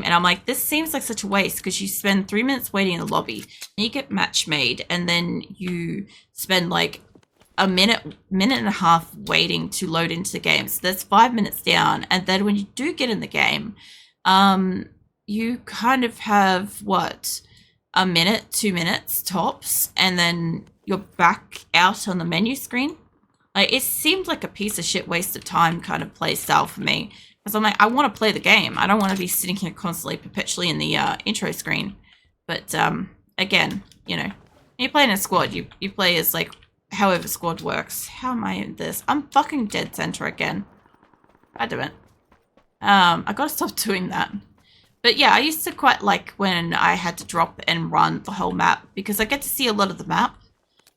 and I'm like, this seems like such a waste because you spend 3 minutes waiting in the lobby, and you get match made, and then you spend like a minute and a half waiting to load into the game. So that's 5 minutes down, and then when you do get in the game, you kind of have what, a minute, 2 minutes tops, and then you're back out on the menu screen. Like, it seemed like a piece of shit waste of time kind of play style for me. Because I'm like, I want to play the game. I don't want to be sitting here constantly, perpetually in the intro screen. But, again, you know, when you play in a squad, you play as, like, however squad works. How am I in this? I'm fucking dead center again. God damn it. I gotta stop doing that. But yeah, I used to quite like when I had to drop and run the whole map, because I get to see a lot of the map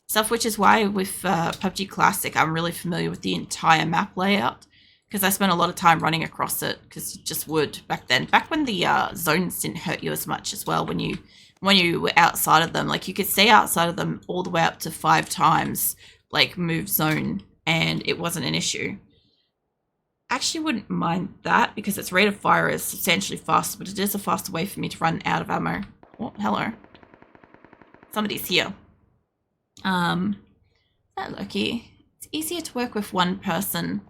stuff, which is why with PUBG Classic, I'm really familiar with the entire map layout, because I spent a lot of time running across it, because you just would back then. Back when the zones didn't hurt you as much as well when you were outside of them. Like, you could stay outside of them all the way up to 5 times, like, move zone, and it wasn't an issue. I actually wouldn't mind that, because its rate of fire is substantially faster, but it is a faster way for me to run out of ammo. Oh, hello. Somebody's here. That lucky. It's easier to work with one person,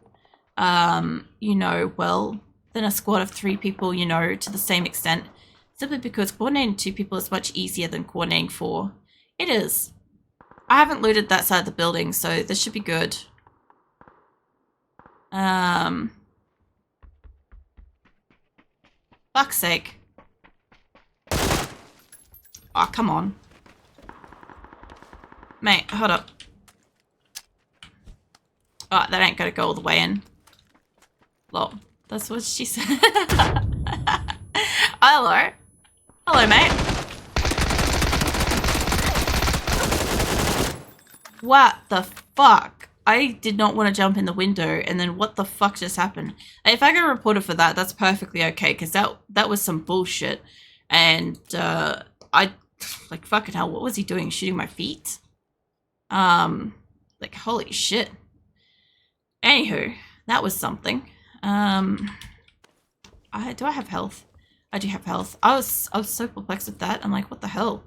you know, well, than a squad of 3 people, you know, to the same extent. Simply because coordinating 2 people is much easier than coordinating 4. It is. I haven't looted that side of the building, so this should be good. Fuck's sake. Oh, come on. Mate, hold up. Oh, that ain't gonna go all the way in. Lol. That's what she said. Hello. Hello, mate. What the fuck? I did not want to jump in the window, and then what the fuck just happened? If I get reported for that, that's perfectly okay, because that was some bullshit. And, I, like, fucking hell, what was he doing? Shooting my feet? Like, holy shit. Anywho, that was something. Do I have health? I do have health. I was so perplexed with that. I'm like, what the hell?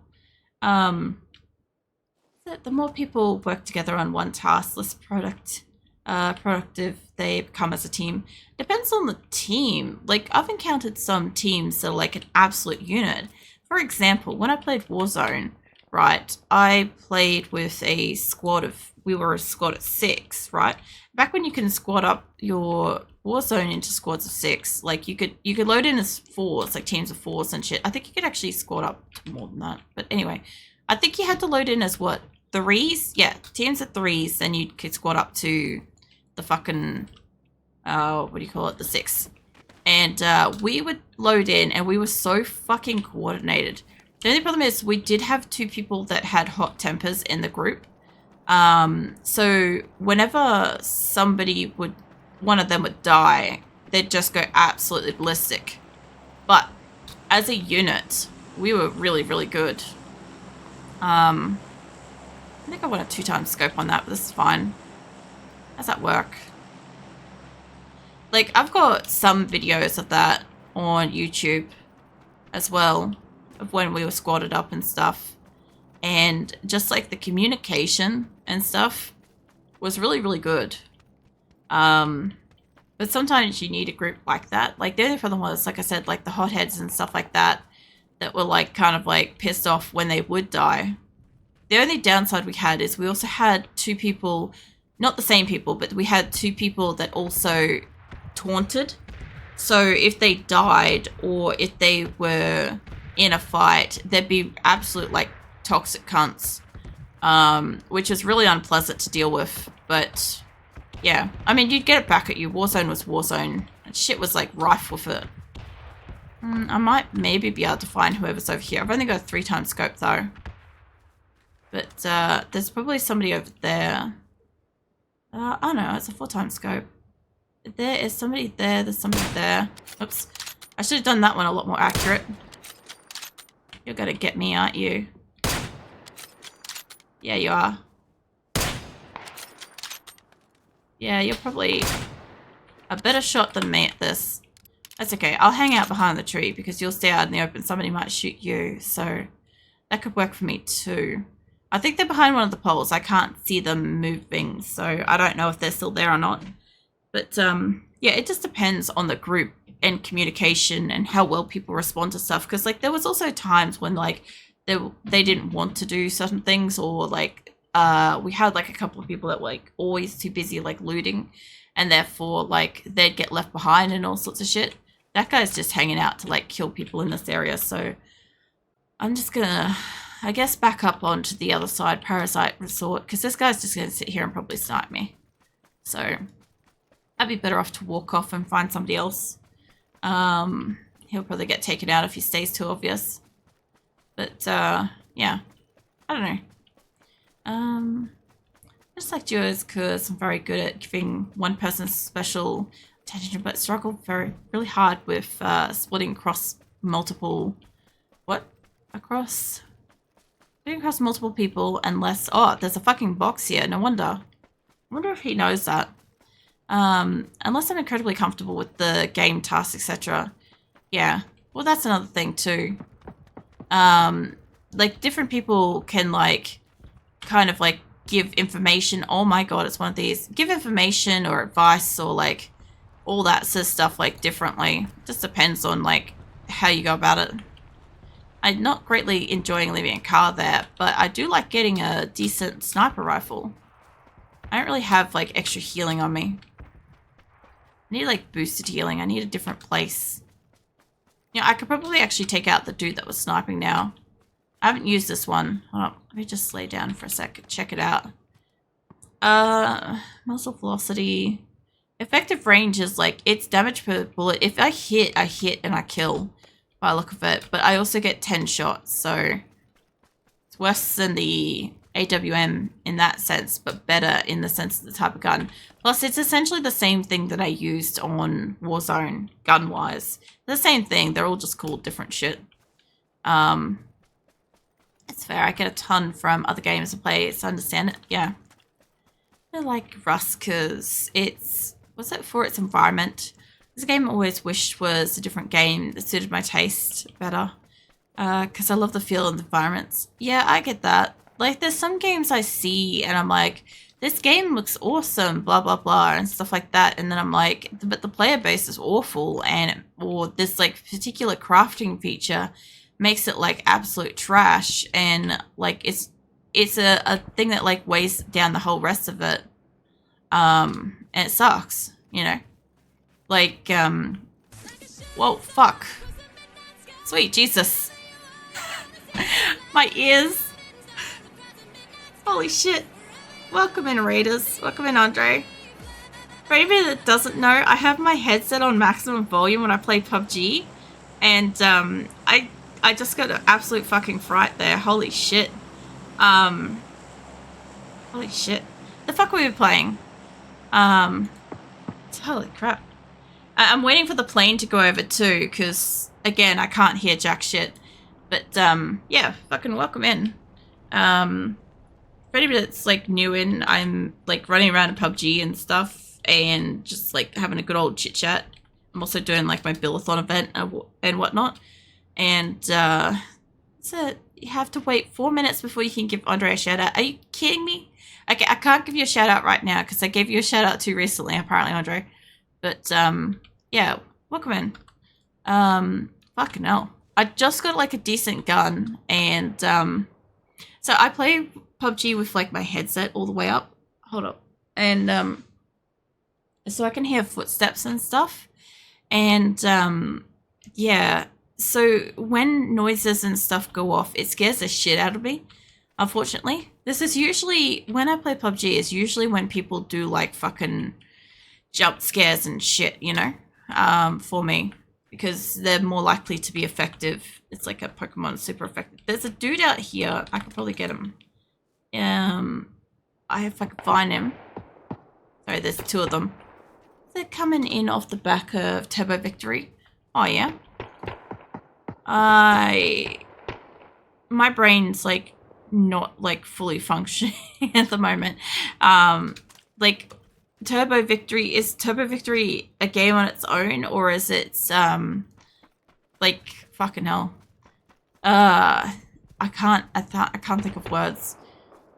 The more people work together on one task, less productive they become as a team. Depends on the team. Like, I've encountered some teams that are like an absolute unit. For example, when I played Warzone, right, I played with a squad of, we were a squad of 6, right? Back when you can squad up your Warzone into squads of 6, like you could load in as 4s, like teams of 4s and shit. I think you could actually squad up to more than that. But anyway, I think you had to load in as what? 3s? Yeah, teams of 3s, then you could squad up to the fucking, what do you call it? The 6. And we would load in, and we were so fucking coordinated. The only problem is we did have 2 people that had hot tempers in the group. So whenever one of them would die, they'd just go absolutely ballistic. But as a unit, we were really, really good. I think I want a 2x scope on that, but this is fine. How's that work? Like, I've got some videos of that on YouTube as well, of when we were squatted up and stuff. And just like the communication and stuff was really, really good. But sometimes you need a group like that. Like, the only problem was, like I said, like the hotheads and stuff like that, that were like kind of like pissed off when they would die. The only downside we had is we also had 2 people, not the same people, but we had 2 people that also taunted. So if they died or if they were in a fight, they'd be absolute like toxic cunts, which is really unpleasant to deal with. But yeah, I mean, you'd get it back at you. Warzone was Warzone, and shit was like rife with it. I might maybe be able to find whoever's over here. I've only got a 3x scope though. But there's probably somebody over there. Oh no, it's a 4x scope. There is somebody there, there's somebody there. Oops. I should have done that one a lot more accurate. You're gonna get me, aren't you? Yeah, you are. Yeah, you're probably a better shot than me at this. That's okay. I'll hang out behind the tree because you'll stay out in the open. Somebody might shoot you, so that could work for me too. I think they're behind one of the poles. I can't see them moving, so I don't know if they're still there or not. But yeah, it just depends on the group and communication and how well people respond to stuff. Because like there was also times when like they didn't want to do certain things, or like we had like a couple of people that were like always too busy like looting, and therefore like they'd get left behind and all sorts of shit. That guy's just hanging out to like kill people in this area, so I'm just gonna, I guess, back up onto the other side, Parasite Resort, because this guy's just gonna sit here and probably snipe me. So I'd be better off to walk off and find somebody else. He'll probably get taken out if he stays too obvious. But yeah, I don't know. I just like duos because I'm very good at giving one person special attention, but struggle really hard with splitting across multiple multiple people unless there's a fucking box here. No wonder. I wonder if he knows that. Unless I'm incredibly comfortable with the game tasks, etc. Yeah. Well, that's another thing too. Like different people can like kind of like give information. Oh my god, it's one of these. Give information or advice or like all that sort of stuff like differently. Just depends on like how you go about it. I'm not greatly enjoying leaving a car there, but I do like getting a decent sniper rifle. I don't really have like extra healing on me. I need like boosted healing. I need a different place. You know, I could probably actually take out the dude that was sniping now. I haven't used this one. Hold on. Let me just lay down for a sec. Check it out. Muzzle velocity. Effective range is like, it's damage per bullet. If I hit and I kill by the look of it. But I also get 10 shots, so it's worse than the AWM in that sense, but better in the sense of the type of gun. Plus, it's essentially the same thing that I used on Warzone, gun-wise. The same thing. They're all just called different shit. It's fair. I get a ton from other games I play, so I understand it. Yeah. I like Rust because it's... what's it for? Its environment. This game I always wished was a different game that suited my taste better. Because I love the feel and the environments. Yeah, I get that. Like, there's some games I see and I'm like, this game looks awesome, blah, blah, blah, and stuff like that. And then I'm like, but the player base is awful, and or this, like, particular crafting feature makes it, like, absolute trash. And, like, it's a thing that, like, weighs down the whole rest of it. And it sucks, you know? Like, whoa, fuck. Sweet Jesus. My ears. Holy shit. Welcome in, Raiders. Welcome in, Andre. For anybody that doesn't know, I have my headset on maximum volume when I play PUBG. And, I just got an absolute fucking fright there. Holy shit. Holy shit. The fuck were we playing? Holy crap. I'm waiting for the plane to go over too, because, again, I can't hear jack shit. But, yeah, fucking welcome in. For anybody that's, like, new in, I'm, like, running around in PUBG and stuff, and just, like, having a good old chit-chat. I'm also doing, like, my Billathon event and whatnot. And, so you have to wait 4 minutes before you can give Andre a shout-out. Are you kidding me? Okay, I can't give you a shout-out right now, because I gave you a shout-out too recently, apparently, Andre. But, yeah, welcome in. Fucking hell. I just got, like, a decent gun, and, so I play PUBG with, like, my headset all the way up. Hold up. And, so I can hear footsteps and stuff. And, yeah, so when noises and stuff go off, it scares the shit out of me, unfortunately. This is usually, when I play PUBG, is usually when people do, like, fucking jump scares and shit, you know, for me, because they're more likely to be effective. It's like a Pokemon super effective. There's a dude out here. I could probably get him. If I could find him. Sorry, there's two of them. They're coming in off the back of Turbo Victory. Oh, yeah. My brain's, like, not, like, fully functioning at the moment. Like, Turbo Victory, is Turbo Victory a game on its own, or is it like fucking hell? I can't think of words.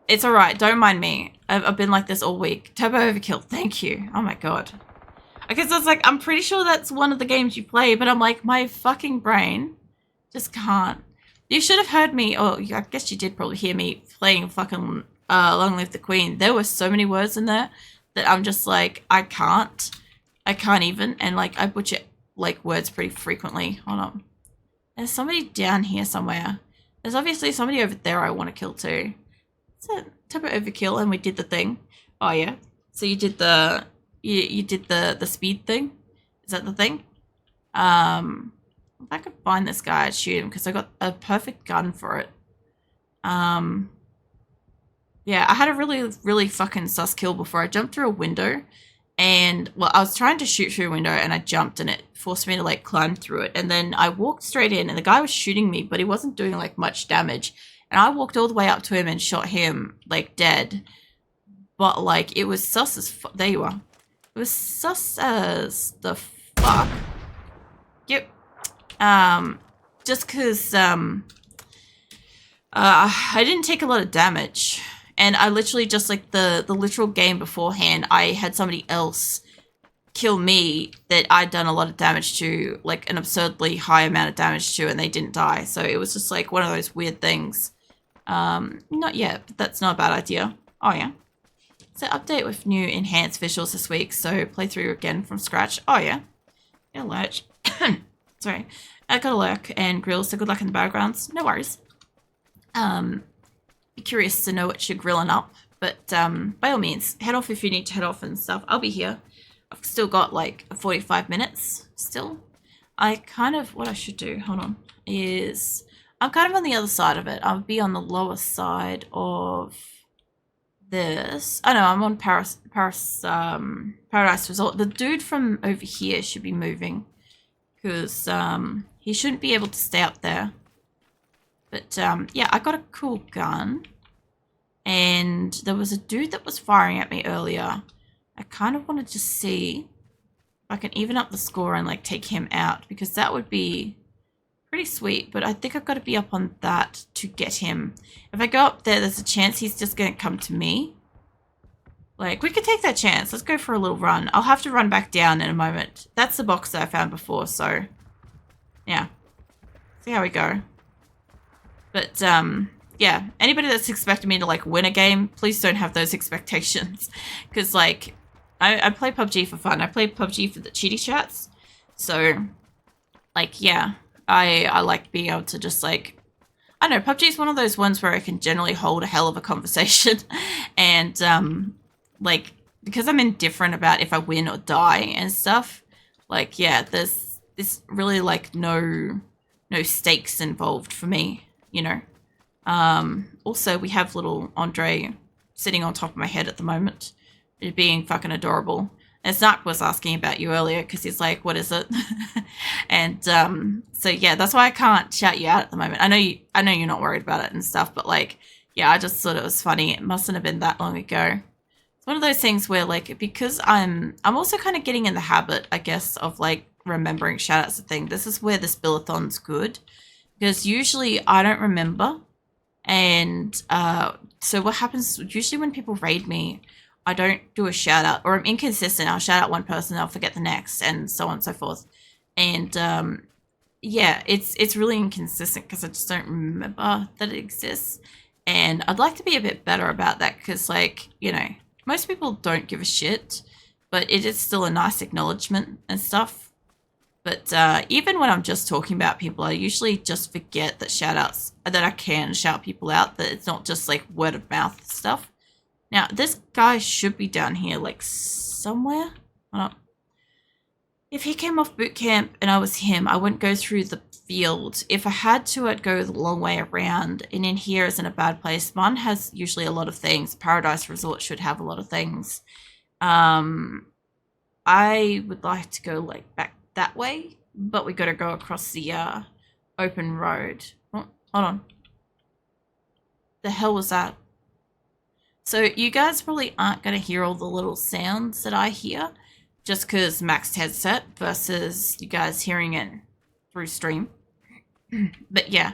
It's alright, don't mind me. I've been like this all week. Turbo Overkill, thank you. Oh my god. Because I was like, I'm pretty sure that's one of the games you play, but I'm like, my fucking brain just can't. You should have heard me, or I guess you did probably hear me playing fucking Long Live the Queen. There were so many words in there that I'm just like, I can't even, and like, I butcher like words pretty frequently. Hold on. There's somebody down here somewhere. There's obviously somebody over there I want to kill too. Is it Turbo Overkill? And we did the thing. Oh yeah. So you did the you did the speed thing. Is that the thing? If I could find this guy, I'd shoot him because I got a perfect gun for it. Yeah, I had a really fucking sus kill before. I jumped through a window, and well, I was trying to shoot through a window, and I jumped, and it forced me to like climb through it. And then I walked straight in, and the guy was shooting me, but he wasn't doing like much damage. And I walked all the way up to him and shot him like dead. But like, it was sus as fuck. There you are. It was sus as the fuck. Yep. Just because I didn't take a lot of damage, and I literally just like the literal game beforehand, I had somebody else kill me that I'd done a lot of damage to, like an absurdly high amount of damage to, and they didn't die. So it was just like one of those weird things. Not yet, but that's not a bad idea. Oh yeah. So update with new enhanced visuals this week, so play through again from scratch. Oh yeah. Yeah, lurch. Sorry. I got a lurk and grill, so good luck in the battlegrounds. No worries. Be curious to know what you're grilling up, but by all means, head off if you need to head off and stuff. I'll be here. I've still got like 45 minutes still. What I should do, hold on, is I'm kind of on the other side of it. I'll be on the lower side of this. I know, I'm on Paradise Resort. The dude from over here should be moving, because he shouldn't be able to stay up there. But yeah, I got a cool gun, and there was a dude that was firing at me earlier. I kind of wanted to see if I can even up the score and like take him out, because that would be pretty sweet. But I think I've got to be up on that to get him. If I go up there, there's a chance he's just going to come to me. Like, we could take that chance. Let's go for a little run. I'll have to run back down in a moment. That's the box that I found before, so yeah. See how we go. But yeah, anybody that's expecting me to like win a game, please don't have those expectations. Because like, I play PUBG for fun. I play PUBG for the cheaty chats. So like, yeah, I like being able to just like, I don't know, PUBG is one of those ones where I can generally hold a hell of a conversation. And like, because I'm indifferent about if I win or die and stuff, like, yeah, there's really like no stakes involved for me, you know. Also, we have little Andre sitting on top of my head at the moment, being fucking adorable. And Sanhok was asking about you earlier because he's like, what is it? And so yeah, that's why I can't shout you out at the moment. I know you're not worried about it and stuff, but like, yeah, I just thought it was funny. It mustn't have been that long ago. It's one of those things where like, because I'm also kind of getting in the habit, I guess, of like remembering shout outs and thing. This is where this billathon's good, because usually I don't remember. And so what happens usually when people raid me, I don't do a shout out, or I'm inconsistent. I'll shout out one person, I'll forget the next, and so on and so forth. And yeah, it's really inconsistent because I just don't remember that it exists. And I'd like to be a bit better about that, because like, you know, most people don't give a shit, but it is still a nice acknowledgement and stuff. But even when I'm just talking about people, I usually just forget that shout outs, that I can shout people out, that it's not just like word of mouth stuff. Now, this guy should be down here, like, somewhere. If he came off boot camp and I was him, I wouldn't go through the field. If I had to, I'd go the long way around. And in here isn't a bad place. Mine has usually a lot of things. Paradise Resort should have a lot of things. I would like to go, like, back that way. But we got to go across the open road. Oh, hold on. The hell was that? So you guys probably aren't going to hear all the little sounds that I hear just because maxed headset versus you guys hearing it through stream. But yeah,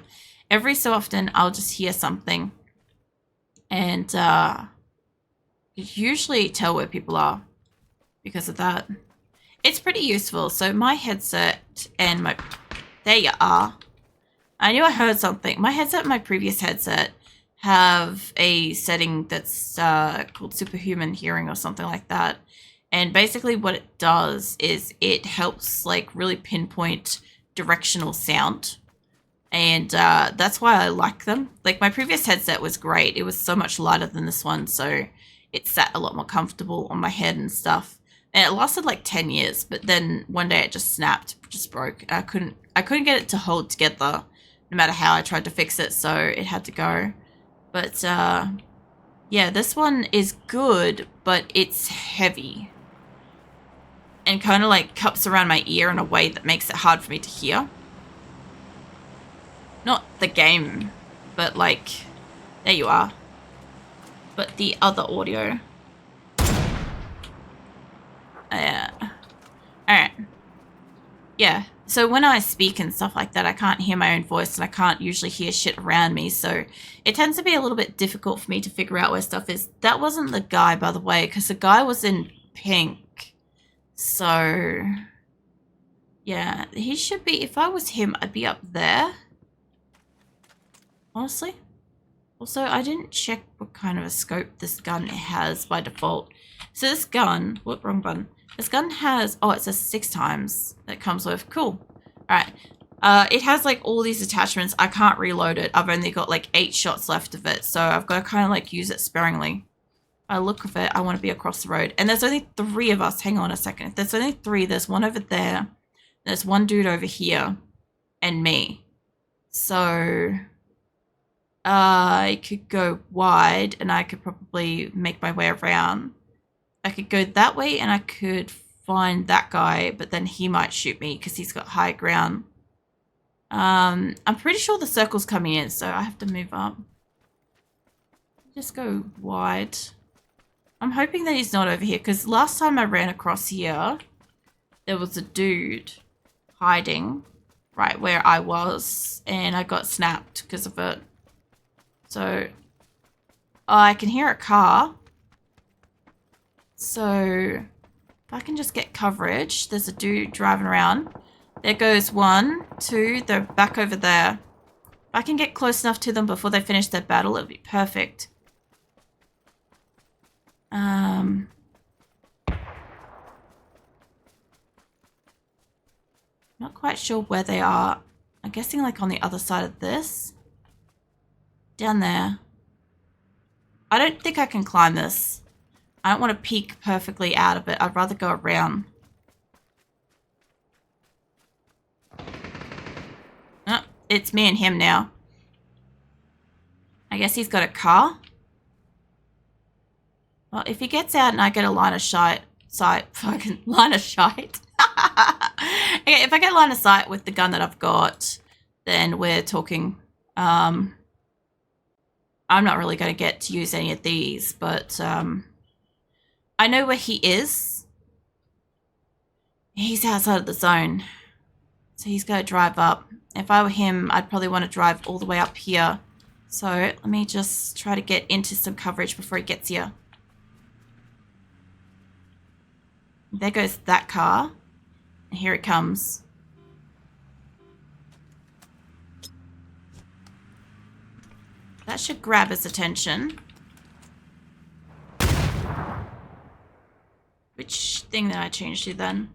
every so often I'll just hear something and usually tell where people are because of that. It's pretty useful. So my headset and my... There you are. I knew I heard something. My headset and my previous headset have a setting that's called superhuman hearing or something like that. And basically what it does is it helps like really pinpoint directional sound. And that's why I like them. Like my previous headset was great. It was so much lighter than this one, so it sat a lot more comfortable on my head and stuff. And it lasted like 10 years, but then one day it just snapped, just broke. I couldn't get it to hold together no matter how I tried to fix it, so it had to go. But yeah, this one is good, but it's heavy. And kind of like cups around my ear in a way that makes it hard for me to hear. Not the game, but like, there you are. But the other audio. Alright. Yeah, so when I speak and stuff like that, I can't hear my own voice and I can't usually hear shit around me. So it tends to be a little bit difficult for me to figure out where stuff is. That wasn't the guy, by the way, because the guy was in pink. So, yeah, he should be, if I was him, I'd be up there. Honestly. Also, I didn't check what kind of a scope this gun has by default. So this gun, whoop, wrong button. This gun has, oh, it says 6 times that it comes with. Cool. Alright. It has like all these attachments. I can't reload it. I've only got like 8 shots left of it. So I've got to kind of like use it sparingly. I look of it, I want to be across the road. And there's only 3 of us. Hang on a second. If there's only 3, there's one over there. There's one dude over here. And me. So... I could go wide and I could probably make my way around. I could go that way and I could find that guy, but then he might shoot me because he's got high ground. I'm pretty sure the circle's coming in, so I have to move up. Just go wide. I'm hoping that he's not over here because last time I ran across here, there was a dude hiding right where I was and I got snapped because of it. So, I can hear a car. So, if I can just get coverage, there's a dude driving around. There goes 1, 2, they're back over there. If I can get close enough to them before they finish their battle, it'll be perfect. Not quite sure where they are. I'm guessing like on the other side of this. Down there. I don't think I can climb this. I don't want to peek perfectly out of it. I'd rather go around. Oh, it's me and him now. I guess he's got a car. Well, if he gets out and I get a line of sight, fucking line of sight. Okay, if I get line of sight with the gun that I've got, then we're talking. I'm not really going to get to use any of these, but I know where he is. He's outside of the zone. So he's going to drive up. If I were him, I'd probably want to drive all the way up here. So let me just try to get into some coverage before he gets here. There goes that car. And here it comes. That should grab his attention. Which thing did I change to then?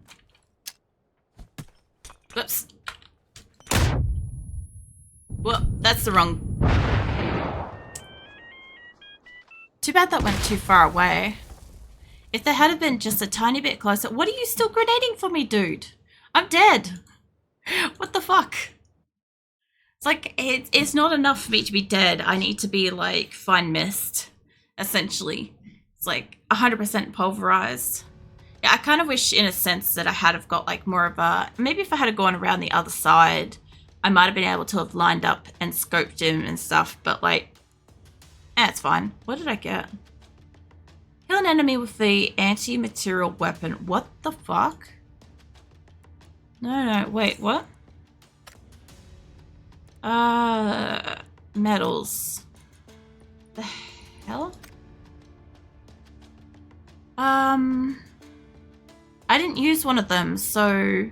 Whoops. Well, that's the wrong... Too bad that went too far away. If they had been just a tiny bit closer... What are you still grenading for me, dude? I'm dead. What the fuck? It's like, it's not enough for me to be dead. I need to be, like, fine mist, essentially. It's, like, 100% pulverized. Yeah, I kind of wish, in a sense, that I had have got, like, more of a... Maybe if I had gone around the other side, I might have been able to have lined up and scoped him and stuff, but, like... it's fine. What did I get? Kill an enemy with the anti-material weapon. What the fuck? No, wait, what? Metals. The hell? I didn't use one of them, so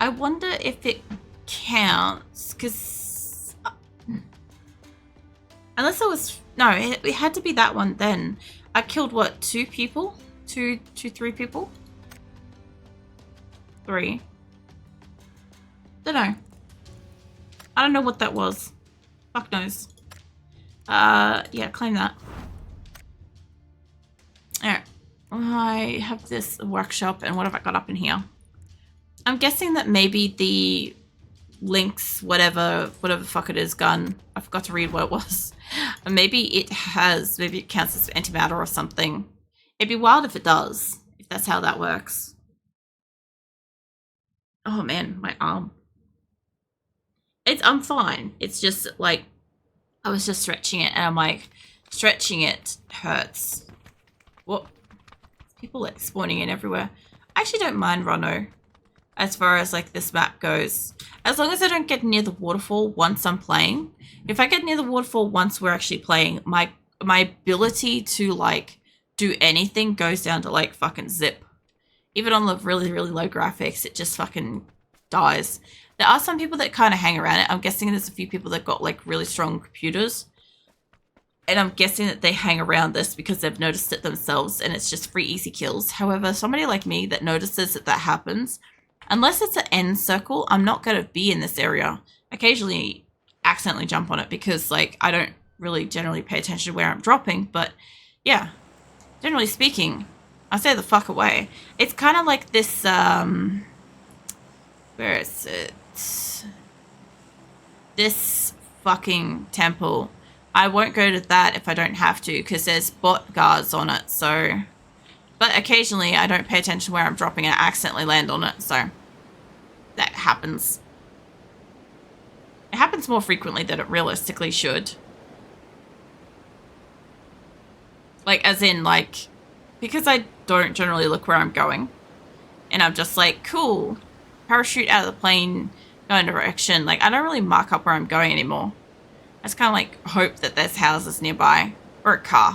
I wonder if it counts, because unless it was, no, it had to be that one then. I killed what, 2 people? 3 people? 3. Don't know. I don't know what that was. Fuck knows. Yeah, claim that. Alright. I have this workshop, and what have I got up in here? I'm guessing that maybe the Lynx, whatever the fuck it is, gun. I forgot to read what it was. Maybe it counts as antimatter or something. It'd be wild if it does, if that's how that works. Oh man, my arm. I'm fine. It's just like, I was just stretching it, and I'm like, stretching it hurts. What? People like spawning in everywhere. I actually don't mind Rondo as far as like this map goes. As long as I don't get near the waterfall once I'm playing. If I get near the waterfall once we're actually playing, my ability to like do anything goes down to like fucking zip. Even on the really, really low graphics, it just fucking dies. There are some people that kind of hang around it. I'm guessing there's a few people that got like really strong computers. And I'm guessing that they hang around this because they've noticed it themselves and it's just free easy kills. However, somebody like me that notices that happens, unless it's an end circle, I'm not going to be in this area. Occasionally accidentally jump on it because like I don't really generally pay attention to where I'm dropping. But yeah, generally speaking, I stay the fuck away. It's kind of like this, where is it? This fucking temple. I won't go to that if I don't have to because there's bot guards on it, so... But occasionally I don't pay attention where I'm dropping and I accidentally land on it, so... That happens. It happens more frequently than it realistically should. Like, as in, like... Because I don't generally look where I'm going. And I'm just like, cool. Parachute out of the plane, go in direction. Like, I don't really mark up where I'm going anymore. I just kind of like hope that there's houses nearby or a car.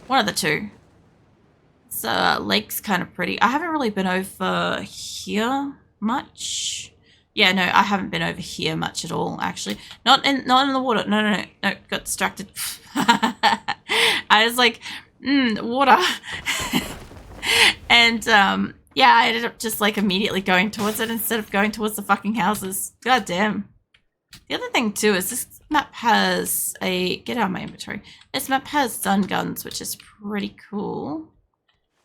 One of the two. This lake's kind of pretty. I haven't really been over here much. Yeah, no, I haven't been over here much at all, actually. Not in the water. No, got distracted. I was like, water. And yeah, I ended up just like immediately going towards it instead of going towards the fucking houses. God damn. The other thing too is this map has a... Get out of my inventory. This map has stun guns, which is pretty cool.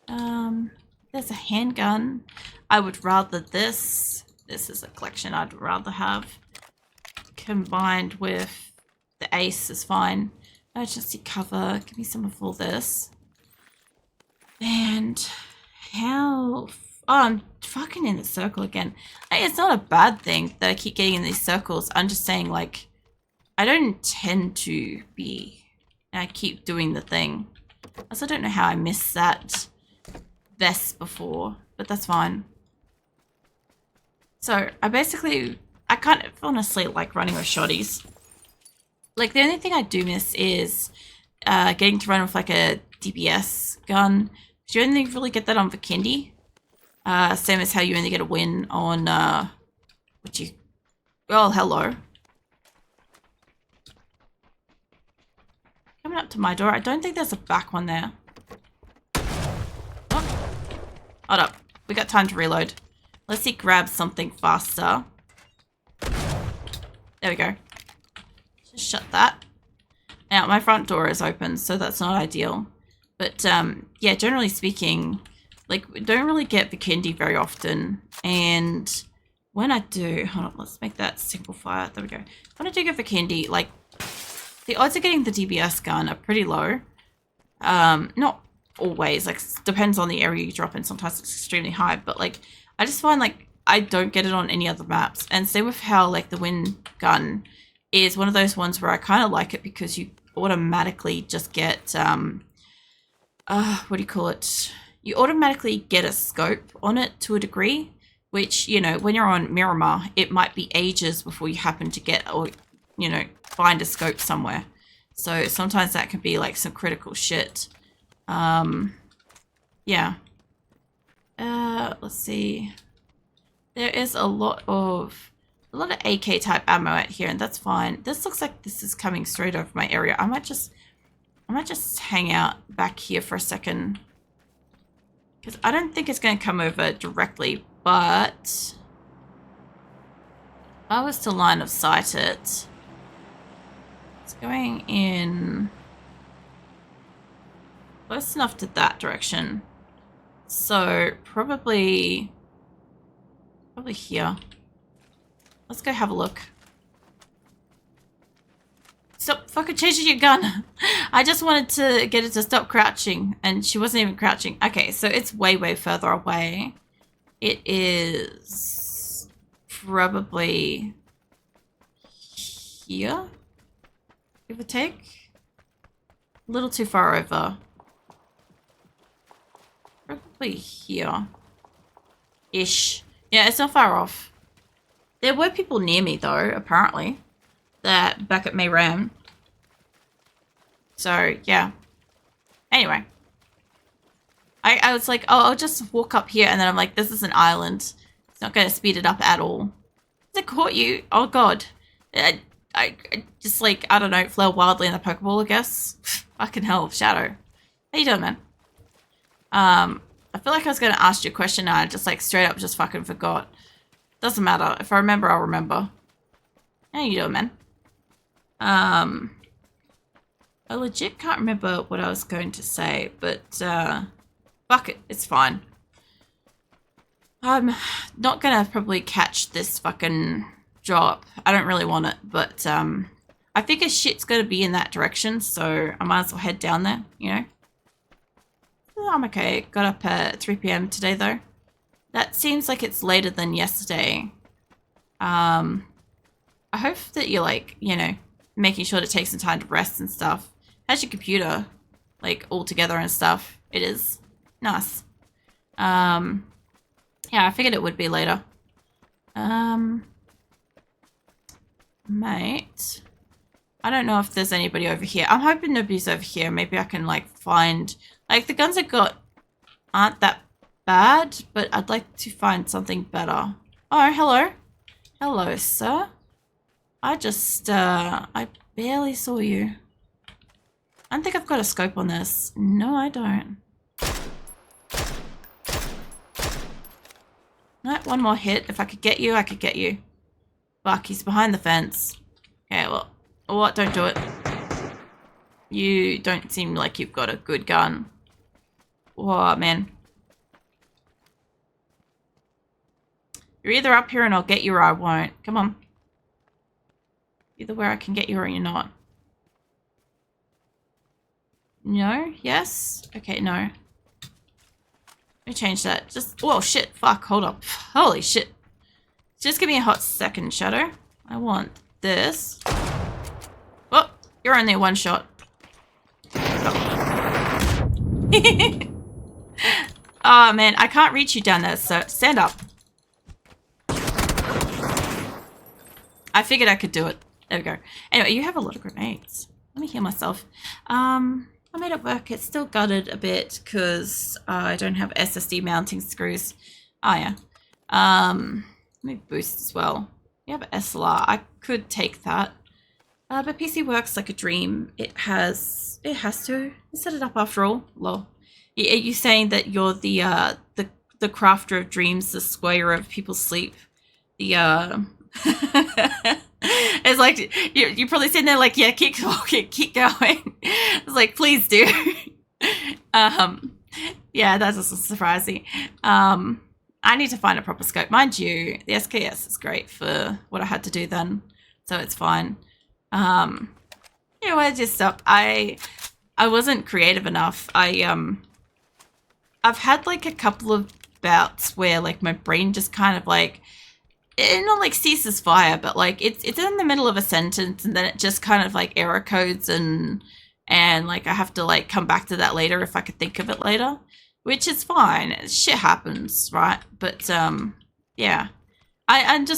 There's a handgun. I would rather this. This is a collection I'd rather have. Combined with the ace is fine. Emergency cover. Give me some of all this. And how... Oh, I'm fucking in the circle again. Hey, it's not a bad thing that I keep getting in these circles. I'm just saying, like, I don't intend to be. And I keep doing the thing. I also don't know how I missed that vest before, but that's fine. So, I kind of honestly like running with shotties. Like, the only thing I do miss is getting to run with, like, a DPS gun. You only really get that on Vikendi. Same as how you only get a win on, well, hello. Coming up to my door. I don't think there's a back one there. Oh. Hold up. We got time to reload. Let's see, grab something faster. There we go. Just shut that. Now, my front door is open, so that's not ideal. But, yeah, generally speaking... Like, we don't really get Vikendi very often, and when I do, hold on, let's make that single fire, there we go. When I do get Vikendi, like, the odds of getting the DBS gun are pretty low. Not always, like, depends on the area you drop in, sometimes it's extremely high, but, like, I just find, like, I don't get it on any other maps, and same with how, like, the wind gun is one of those ones where I kind of like it because you automatically just get what do you call it? You automatically get a scope on it to a degree, which, you know, when you're on Miramar, it might be ages before you happen to get, or, you know, find a scope somewhere. So sometimes that can be like some critical shit. Yeah. Let's see. There is a lot of AK type ammo out here, and that's fine. This looks like this is coming straight over my area. I might just hang out back here for a second, because I don't think it's going to come over directly, but if I was to line of sight it, it's going in close enough to that direction. So probably here. Let's go have a look. Stop fucking changing your gun. I just wanted to get it to stop crouching, and she wasn't even crouching. Okay, so it's way, way further away. It is probably here, give or take. A little too far over. Probably here. Ish. Yeah, it's not far off. There were people near me, though, apparently. That back at Mayram. So, yeah. Anyway. I was like, oh, I'll just walk up here, and then I'm like, this is an island. It's not going to speed it up at all. Has it caught you? Oh, God. I just, like, I don't know, flail wildly in the Pokeball, I guess. Fucking hell, Shadow. How you doing, man? I feel like I was going to ask you a question, and I just, like, straight up just fucking forgot. Doesn't matter. If I remember, I'll remember. How you doing, man? I legit can't remember what I was going to say, but, fuck it. It's fine. I'm not gonna probably catch this fucking drop. I don't really want it, but, I figure shit's gonna be in that direction, so I might as well head down there, you know? I'm okay. Got up at 3 p.m. today, though. That seems like it's later than yesterday. I hope that you're, like, you know, making sure to take some time to rest and stuff. How's your computer? Like, all together and stuff? It is? Nice. Yeah, I figured it would be later. Mate. I don't know if there's anybody over here. I'm hoping nobody's over here. Maybe I can, like, find... Like, the guns I got aren't that bad, but I'd like to find something better. Oh, hello. Hello, sir. I just, I barely saw you. I don't think I've got a scope on this. No, I don't. No, one more hit. If I could get you, I could get you. Fuck, he's behind the fence. Okay, well, what? Don't do it. You don't seem like you've got a good gun. Oh, man. You're either up here and I'll get you or I won't. Come on. Either where I can get you or you're not. No? Yes? Okay, no. Let me change that. Just... Whoa, shit. Fuck, hold up. Holy shit. Just give me a hot second, Shadow. I want this. Oh, you're only one shot. Oh. Oh, man. I can't reach you down there, so stand up. I figured I could do it. There we go. Anyway, you have a lot of grenades. Let me heal myself. I made it work. It's still gutted a bit because I don't have SSD mounting screws. Oh, yeah. Let me boost as well. You have an SLR. I could take that. But PC works like a dream. It has to. You set it up after all. Lol. Are you saying that you're the crafter of dreams, the squarer of people's sleep? The, It's like, you're probably sitting there like, yeah, keep walking, keep going. It's like, please do. Yeah, that's just surprising. I need to find a proper scope. Mind you, the SKS is great for what I had to do then, so it's fine. Anyway, just stop. I wasn't creative enough. I've had like a couple of bouts where like my brain just kind of like it not like ceases fire, but like it's in the middle of a sentence and then it just kind of like error codes and like I have to like come back to that later if I could think of it later, which is fine. Shit happens, right? But yeah, I'm just